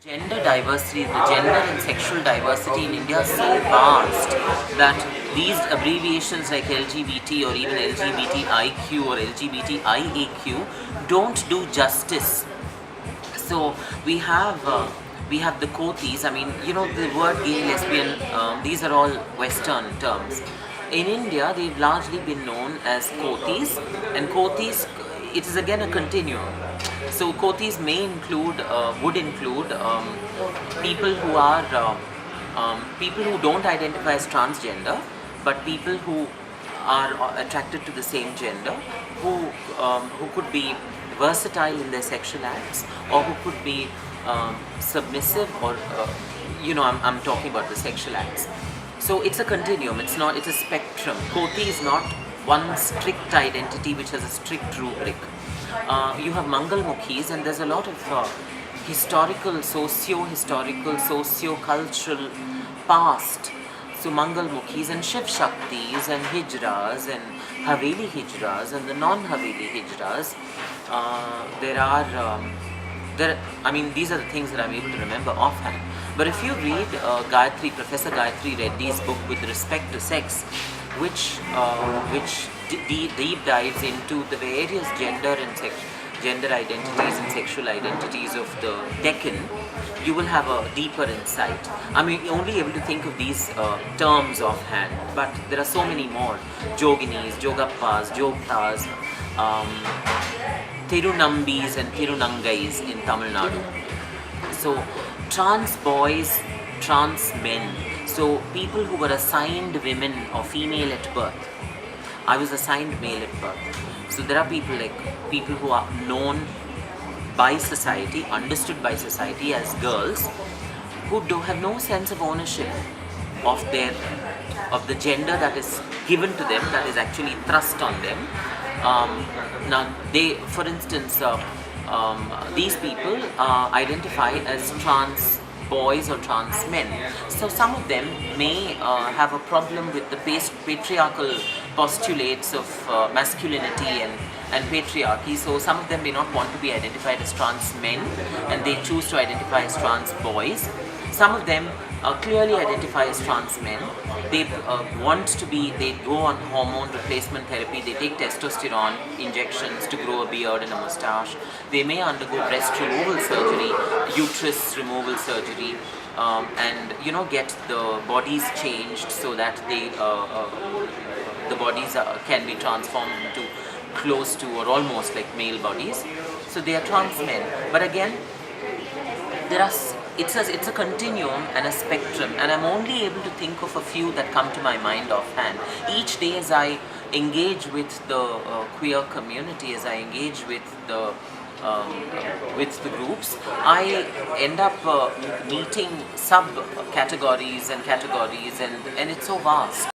Gender diversity, the gender and sexual diversity in India is so vast that these abbreviations like LGBT or even LGBTIQ or LGBTIAQ don't do justice. So we have the Kotis. I mean, you know, the word gay, lesbian, these are all Western terms. In India, they've largely been known as Kotis, and Kotis, it is again a continuum. So Kotis may include, would include people who are people who don't identify as transgender, but people who are attracted to the same gender, who could be versatile in their sexual acts, or who could be submissive, or I'm talking about the sexual acts. So it's a continuum. It's a spectrum. Koti is not one strict identity which has a strict rubric. You have Mangal Mukhis, and there's a lot of historical, socio-historical, socio-cultural past. So Mangal Mukhis and Shiv Shaktis and Hijras and Haveli Hijras and the non-Haveli Hijras. These are the things that I'm able to remember offhand. But if you read Professor Gayatri Reddy's book With Respect to Sex, which deep dives into the various gender identities and sexual identities of the Deccan, you will have a deeper insight. I'm only able to think of these terms offhand, but there are so many more. Joginis, Jogappas, Jogtas, Tirunambis and Tirunangais in Tamil Nadu. So trans boys, trans men, so people who were assigned women or female at birth. I was assigned male at birth. So there are people who are known by society, understood by society as girls, who have no sense of ownership of the gender that is given to them, that is actually thrust on them. Now for instance, these people identify as trans boys or trans men. So some of them may have a problem with the patriarchal postulates of masculinity and patriarchy. So some of them may not want to be identified as trans men, and they choose to identify as trans boys. Some of them clearly identify as trans men. They they go on hormone replacement therapy, they take testosterone injections to grow a beard and a mustache. They may undergo breast removal surgery, uterus removal surgery, and get the bodies changed so that the bodies can be transformed into close to or almost like male bodies. So they are trans men. But again, it's a continuum and a spectrum, and I'm only able to think of a few that come to my mind offhand. Each day as I engage with the queer community, as I engage with the groups, I end up meeting sub-categories and categories, and it's so vast.